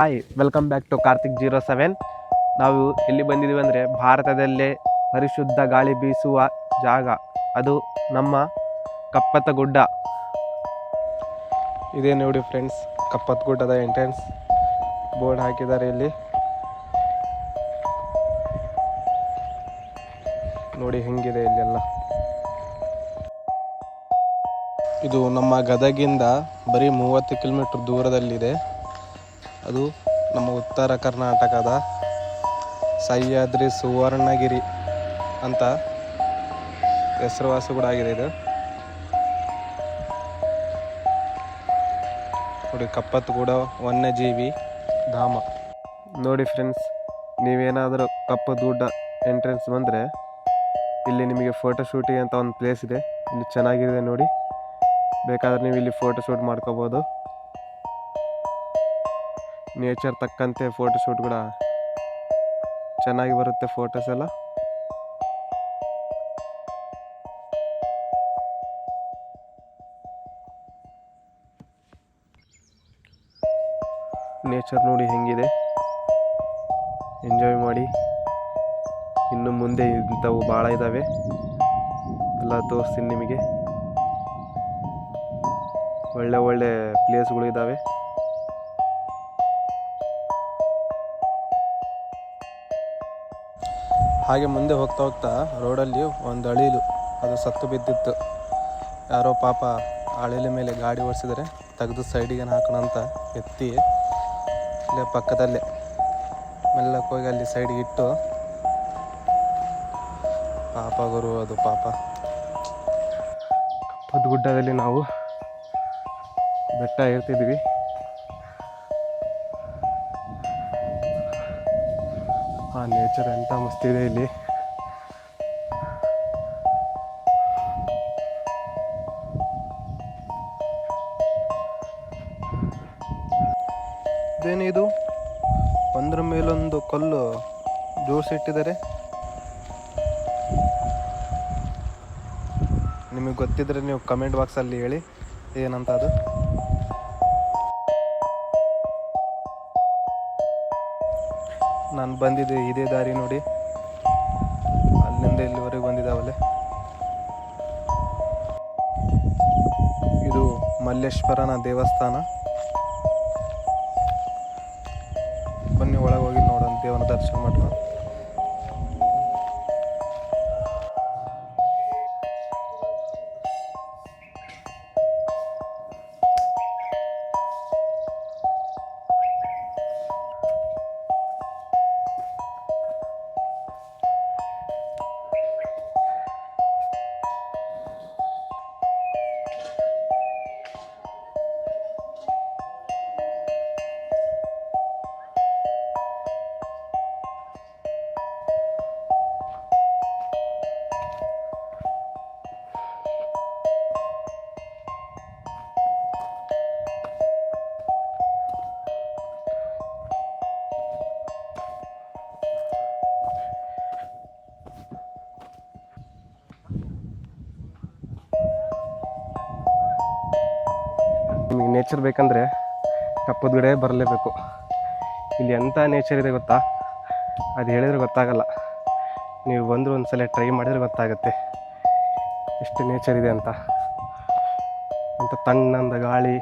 Hi, welcome back to ಕಾರ್ತಿಕ್07. ನಾವು ಎಲ್ಲಿ ಬಂದಿದ್ದೀವಿ ಅಂದರೆ ಭಾರತದಲ್ಲೇ ಪರಿಶುದ್ಧ ಗಾಳಿ ಬೀಸುವ ಜಾಗ, ಅದು ನಮ್ಮ ಕಪ್ಪತ್ತ ಗುಡ್ಡ. ಇದೇ ನೋಡಿ ಫ್ರೆಂಡ್ಸ್, ಕಪ್ಪತ್ತ ಗುಡ್ಡದ ಎಂಟ್ರೆನ್ಸ್ ಬೋರ್ಡ್ ಹಾಕಿದ್ದಾರೆ ಇಲ್ಲಿ. ನೋಡಿ ಹೆಂಗಿದೆ ಇಲ್ಲೆಲ್ಲ. ಇದು ನಮ್ಮ ಗದಗಿಂದ ಬರೀ 30 ಕಿಲೋಮೀಟರ್ ದೂರದಲ್ಲಿದೆ. ಅದು ನಮ್ಮ ಉತ್ತರ ಕರ್ನಾಟಕದ ಸಹ್ಯಾದ್ರಿ ಸುವರ್ಣಗಿರಿ ಅಂತ ಹೆಸರುವಾಸಿ ಕೂಡ ಆಗಿದೆ ಇದು. ನೋಡಿ, ಕಪ್ಪತ್ತ ಗುಡ್ಡ ವನ್ಯಜೀವಿ ಧಾಮ. ನೋಡಿ ಫ್ರೆಂಡ್ಸ್, ನೀವೇನಾದರೂ ಕಪ್ಪತ್ತ ಗುಡ್ಡ ಎಂಟ್ರೆನ್ಸ್ ಬಂದರೆ ಇಲ್ಲಿ ನಿಮಗೆ ಫೋಟೋ ಶೂಟಿಂಗ್ ಅಂತ ಒಂದು ಪ್ಲೇಸ್ ಇದೆ. ಇಲ್ಲಿ ಚೆನ್ನಾಗಿದೆ ನೋಡಿ, ಬೇಕಾದರೆ ನೀವು ಇಲ್ಲಿ ಫೋಟೋ ಶೂಟ್ ಮಾಡ್ಕೋಬೋದು. ನೇಚರ್ ತಕ್ಕಂತೆ ಫೋಟೋ ಶೂಟ್ ಕೂಡ ಚೆನ್ನಾಗಿ ಬರುತ್ತೆ, ಫೋಟೋಸ್ ಎಲ್ಲ. ನೇಚರ್ ನೋಡಿ ಹೆಂಗಿದೆ, ಎಂಜಾಯ್ ಮಾಡಿ. ಇನ್ನು ಮುಂದೆ ಇಂಥವು ಭಾಳ ಇದ್ದಾವೆ, ಎಲ್ಲ ತೋರಿಸ್ತೀನಿ ನಿಮಗೆ. ಒಳ್ಳೆ ಒಳ್ಳೆ ಪ್ಲೇಸ್ಗಳು ಇದ್ದಾವೆ. ಹಾಗೆ ಮುಂದೆ ಹೋಗ್ತಾ ಹೋಗ್ತಾ ರೋಡಲ್ಲಿ ಒಂದು ಅಳಿಲು, ಅದು ಸತ್ತು ಬಿದ್ದಿತ್ತು. ಯಾರೋ ಪಾಪ ಅಳಿಲ ಮೇಲೆ ಗಾಡಿ ಓಡಿಸಿದರೆ ತೆಗೆದು ಸೈಡಿಗೆ ಹಾಕೋಣ ಅಂತ ಎತ್ತಿ ಇಲ್ಲೇ ಪಕ್ಕದಲ್ಲೇ ಮೆಲ್ಲಕ್ಕೆ ಹೋಗಿ ಅಲ್ಲಿ ಸೈಡಿಗೆ ಇಟ್ಟು, ಪಾಪ ಗುರು, ಅದು ಪಾಪ. ಕಪ್ಪತ್ತ ಗುಡ್ಡದಲ್ಲಿ ನಾವು ಬೆಟ್ಟ ಏರ್ತಿದ್ವಿ. ಆ ನೇಚರ್ ಎಂತ ಮಸ್ತಿದೆ ಇಲ್ಲಿ. ಇದೇನಿದು, ಒಂದ್ರ ಮೇಲೊಂದು ಕಲ್ಲು ಜೋಡಿಸಿಟ್ಟಿದ್ದಾರೆ. ನಿಮಗೆ ಗೊತ್ತಿದ್ರೆ ನೀವು ಕಮೆಂಟ್ ಬಾಕ್ಸಲ್ಲಿ ಹೇಳಿ ಏನಂತ ಅದು. ನಾನು ಬಂದಿದ್ದೆ ಇದೇ ದಾರಿ ನೋಡಿ, ಅಲ್ಲಿಂದ ಇಲ್ಲಿವರೆಗೆ ಬಂದಿದ್ದಾವಲ್ಲೇ. ಇದು ಮಲ್ಲೇಶ್ವರನ ದೇವಸ್ಥಾನ. ಬನ್ನಿ ಒಳಗೆ ಹೋಗಿ ನೋಡೋಣ, ದೇವನ ದರ್ಶನ ಮಾಡೋಣ. ನಿಮಗೆ ನೇಚರ್ ಬೇಕಂದರೆ ಕಪ್ಪತ್ತ ಗುಡ್ಡ ಬರಲೇಬೇಕು. ಇಲ್ಲಿ ಎಂಥ ನೇಚರ್ ಇದೆ ಗೊತ್ತಾ, ಅದು ಹೇಳಿದ್ರೆ ಗೊತ್ತಾಗಲ್ಲ. ನೀವು ಬಂದರೂ ಒಂದ್ಸಲ ಟ್ರೈ ಮಾಡಿದರೆ ಗೊತ್ತಾಗುತ್ತೆ ಎಷ್ಟು ನೇಚರ್ ಇದೆ ಅಂತ. ತಣ್ಣಂದ ಗಾಳಿ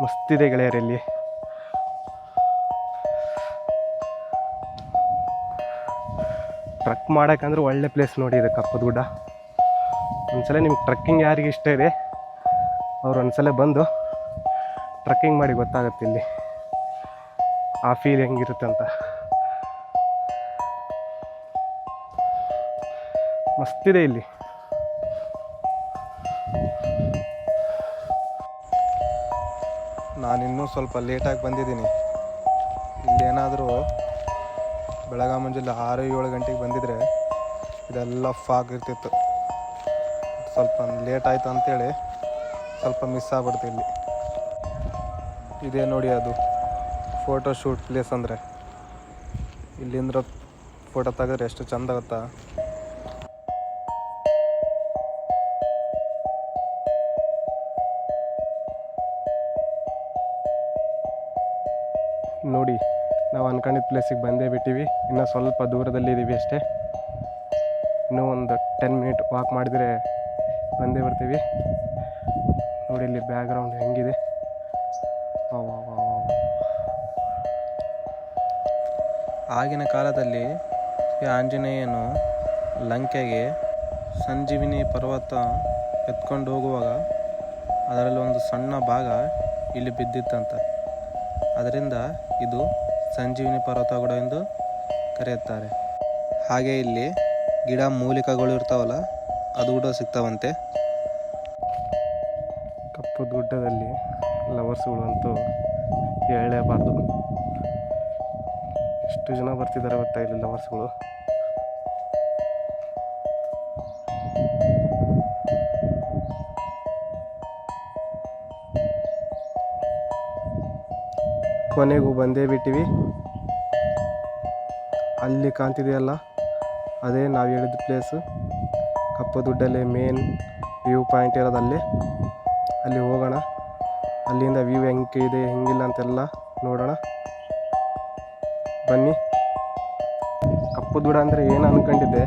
ಮಸ್ತಿದೆ ಗೆಳೆಯರಲ್ಲಿ. ಟ್ರಕ್ ಮಾಡೋಕ್ಕಂದ್ರೆ ಒಳ್ಳೆ ಪ್ಲೇಸ್ ನೋಡಿ ಇದು ಕಪ್ಪತ್ತ ಗುಡ್ಡ. ಒಂದ್ಸಲ ನಿಮ್ಗೆ ಟ್ರಕ್ಕಿಂಗ್ ಯಾರಿಗೆ ಇಷ್ಟ ಇದೆ ಅವ್ರು ಒಂದ್ಸಲ ಬಂದು ಟ್ರಕ್ಕಿಂಗ್ ಮಾಡಿ, ಗೊತ್ತಾಗುತ್ತೆ ಇಲ್ಲಿ ಆ ಫೀಲ್ ಹೆಂಗಿರುತ್ತೆ ಅಂತ. ಮಸ್ತಿದೆ ಇಲ್ಲಿ. ನಾನಿನ್ನೂ ಸ್ವಲ್ಪ ಲೇಟಾಗಿ ಬಂದಿದ್ದೀನಿ. ಇಲ್ಲೇನಾದರೂ ಬೆಳಗ್ಗೆ ಮುಂಜಾನೆ 6-7 ಗಂಟೆಗೆ ಬಂದಿದ್ರೆ ಇದೆಲ್ಲ ಫಾಗ್ ಇರ್ತಿತ್ತು. ಸ್ವಲ್ಪ ಲೇಟ್ ಆಯಿತು ಅಂತೇಳಿ ಸ್ವಲ್ಪ ಮಿಸ್ ಆಗ್ಬಿಡ್ತು ಇಲ್ಲಿ. ಇದೇ ನೋಡಿ, ಅದು ಫೋಟೋ ಶೂಟ್ ಪ್ಲೇಸ್ ಅಂದರೆ. ಇಲ್ಲಿಂದ ಫೋಟೋ ತೆಗೆದ್ರೆ ಎಷ್ಟು ಚೆಂದ ಗೊತ್ತಾ. ನೋಡಿ, ನಾವು ಅಂದ್ಕೊಂಡಿದ್ದ ಪ್ಲೇಸಿಗೆ ಬಂದೇ ಬಿಟ್ಟಿವಿ. ಇನ್ನೂ ಸ್ವಲ್ಪ ದೂರದಲ್ಲಿದ್ದೀವಿ ಅಷ್ಟೇ. ಇನ್ನೂ ಒಂದು 10 ಮಿನಿಟ್ ವಾಕ್ ಮಾಡಿದರೆ ಬಂದೇ ಬರ್ತೀವಿ. ನೋಡಿ ಇಲ್ಲಿ ಬ್ಯಾಕ್ಗ್ರೌಂಡ್ ಹೆಂಗಿದೆ. ಆಗಿನ ಕಾಲದಲ್ಲಿ ಈ ಆಂಜನೇಯನು ಲಂಕೆಗೆ ಸಂಜೀವಿನಿ ಪರ್ವತ ಎತ್ಕೊಂಡು ಹೋಗುವಾಗ ಅದರಲ್ಲಿ ಒಂದು ಸಣ್ಣ ಭಾಗ ಇಲ್ಲಿ ಬಿದ್ದಿತ್ತಂತ. ಅದರಿಂದ ಇದು ಸಂಜೀವಿನಿ ಪರ್ವತ ಕೂಡ ಎಂದು ಕರೆಯುತ್ತಾರೆ. ಹಾಗೆ ಇಲ್ಲಿ ಗಿಡ ಮೂಲಿಕೆಗಳು ಇರ್ತಾವಲ್ಲ, ಅದು ಕೂಡ ಸಿಗ್ತಾವಂತೆ. ಕಪ್ಪು ಗುಡ್ಡದಲ್ಲಿ ಲವರ್ಸ್ಗಳು ಅಂತೂ ಹೇಳಲೇಬಾರ್ದು. ಎಷ್ಟು ಜನ ಬರ್ತಿದ್ದಾರೆ ಗೊತ್ತಾ ಇಲ್ಲಿ ಲವರ್ಸ್ಗಳು. ಕೊನೆಗೂ ಬಂದೇ ಬಿಟ್ಟಿವಿ. ಅಲ್ಲಿ ಕಾಣ್ತಿದೆಯಲ್ಲ, ಅದೇ ನಾವು ಹೇಳಿದ ಪ್ಲೇಸು. ಕಪ್ಪು ದುಡ್ಡಲ್ಲೇ ಮೇನ್ ವ್ಯೂ ಪಾಯಿಂಟ್ ಇರೋದಲ್ಲೇ. ಅಲ್ಲಿ ಹೋಗೋಣ. ಅಲ್ಲಿಂದ ವ್ಯೂ ಹೆಂಗಿದೆ ಹೆಂಗಿಲ್ಲ ಅಂತೆಲ್ಲ ನೋಡೋಣ ಬನ್ನಿ. ಕಪ್ಪು ದುಡ್ಡ ಅಂದರೆ ಏನು ಅಂದ್ಕೊಂಡಿದ್ದೆ,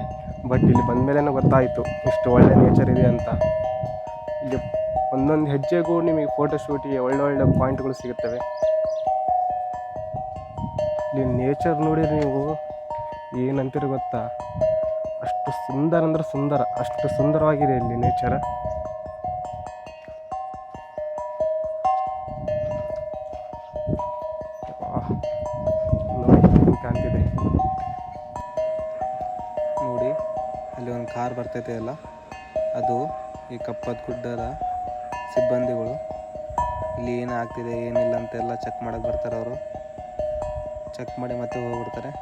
ಬಟ್ ಇಲ್ಲಿ ಬಂದ ಮೇಲೇ ಗೊತ್ತಾಯಿತು ಇಷ್ಟು ಒಳ್ಳೆ ನೇಚರ್ ಇದೆ ಅಂತ. ಇಲ್ಲಿ ಒಂದೊಂದು ಹೆಜ್ಜೆಗೂ ನಿಮಗೆ ಫೋಟೋಶೂಟಿಗೆ ಒಳ್ಳೊಳ್ಳೆ ಪಾಯಿಂಟ್ಗಳು ಸಿಗುತ್ತವೆ. ಇಲ್ಲಿ ನೇಚರ್ ನೋಡಿದ್ರೆ ನೀವು ಏನಂತೀರಿ ಗೊತ್ತಾ, ಅಷ್ಟು ಸುಂದರ ಅಂದ್ರೆ ಸುಂದರ, ಅಷ್ಟು ಸುಂದರವಾಗಿದೆ ಇಲ್ಲಿ ನೇಚರ್. ನೋಡಿ ಕಾಣ್ತಿದೆ. ನೋಡಿ ಅಲ್ಲಿ ಒಂದು ಕಾರ್ ಬರ್ತೈತೆ ಅಲ್ಲ, ಅದು ಈ ಕಪ್ಪದ ಗುಡ್ಡದ ಸಿಬ್ಬಂದಿಗಳು. ಇಲ್ಲಿ ಏನು ಆಗ್ತಿದೆ ಏನಿಲ್ಲ ಅಂತೆಲ್ಲ ಚೆಕ್ ಮಾಡೋಕ್ಕೆ ಬರ್ತಾರೆ. ಅವರು ಚೆಕ್ ಮಾಡಿ ಮತ್ತೆ ಹೋಗ್ಬಿಡ್ತಾರೆ.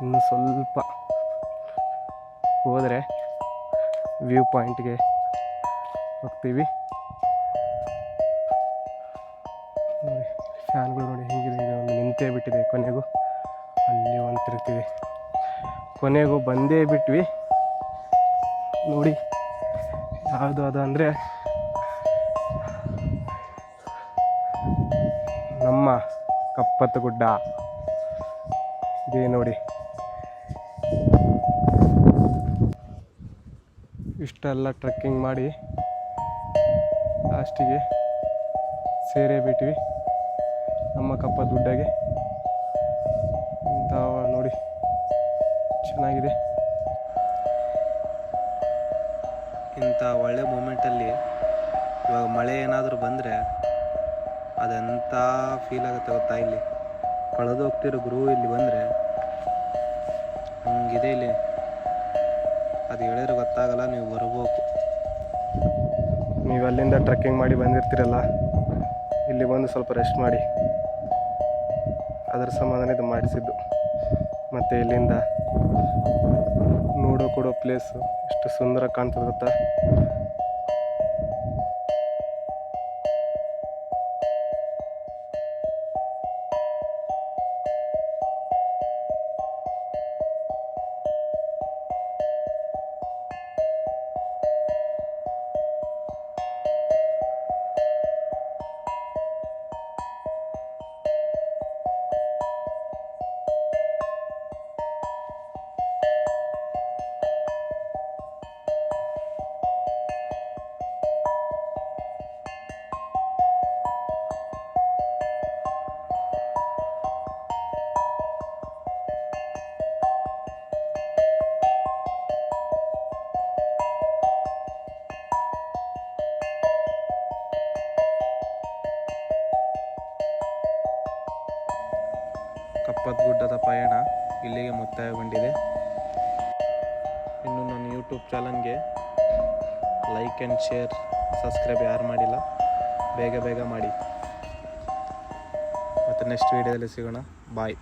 ಇನ್ನು ಸ್ವಲ್ಪ ಹೋದರೆ ವ್ಯೂ ಪಾಯಿಂಟ್ಗೆ ಹೋಗ್ತೀವಿ. ನೋಡಿ ಫ್ಯಾನ್ಗಳು ನೋಡಿ ಹೆಂಗಿದೆ. ಇದು ಒಂದು ನಿಂತೇ ಬಿಟ್ಟಿದೆ. ಕೊನೆಗೂ ಅಲ್ಲಿ ಒಂದು ತಿರುಗ್ತೀವಿ. ಕೊನೆಗೂ ಬಂದೇ ಬಿಟ್ವಿ. ನೋಡಿ ಯಾವುದು ಅದು ಅಂದರೆ ನಮ್ಮ ಕಪ್ಪತ್ತ ಗುಡ್ಡ ಇದೇ ನೋಡಿ. ಇಷ್ಟೆಲ್ಲ ಟ್ರೆಕ್ಕಿಂಗ್ ಮಾಡಿ ಲಾಸ್ಟಿಗೆ ಸೇರೇ ಬಿಟ್ವಿ ನಮ್ಮ ಕಪ್ಪದ ಗುಡ್ಡಗೆ. ನೋಡಿ ಚೆನ್ನಾಗಿದೆ. ಇಂಥ ಒಳ್ಳೆ ಮೂಮೆಂಟಲ್ಲಿ ಇವಾಗ ಮಳೆ ಏನಾದರೂ ಬಂದರೆ ಅದೆಂಥ ಫೀಲ್ ಆಗುತ್ತೆ ಗೊತ್ತಾ. ಇಲ್ಲಿ ಕಳೆದು ಹೋಗ್ತಿರೋ ಗುರು ಇಲ್ಲಿ ಬಂದರೆ ಹಂಗಿದೆ ಇಲ್ಲಿ. ಅದು ಹೇಳಿದ್ರೆ ಗೊತ್ತಾಗಲ್ಲ, ನೀವು ಬರ್ಬೇಕು. ನೀವು ಅಲ್ಲಿಂದ ಟ್ರೆಕ್ಕಿಂಗ್ ಮಾಡಿ ಬಂದಿರ್ತೀರಲ್ಲ, ಇಲ್ಲಿ ಬಂದು ಸ್ವಲ್ಪ ರೆಸ್ಟ್ ಮಾಡಿ. ಅದರ ಸಮಾಧಾನ ಇದು ಮಾಡಿಸಿದ್ದು. ಮತ್ತು ಇಲ್ಲಿಂದ ಕೊಡೋ ಪ್ಲೇಸು ಎಷ್ಟು ಸುಂದರ ಕಾಣ್ತದೆ ಗೊತ್ತಾ. ಕಪ್ಪತಗುಡ್ಡದ ಪಯಣ ಇಲ್ಲಿಗೆ ಮುಕ್ತಾಯಗೊಂಡಿದೆ. ಇನ್ನು ನನ್ನ ಯೂಟ್ಯೂಬ್ ಚಾನಲ್ಗೆ ಲೈಕ್ ಆ್ಯಂಡ್ ಶೇರ್ ಸಬ್ಸ್ಕ್ರೈಬ್ ಯಾರು ಮಾಡಿಲ್ಲ ಬೇಗ ಮಾಡಿ. ಮತ್ತು ನೆಕ್ಸ್ಟ್ ವೀಡಿಯೋದಲ್ಲಿ ಸಿಗೋಣ. ಬಾಯ್.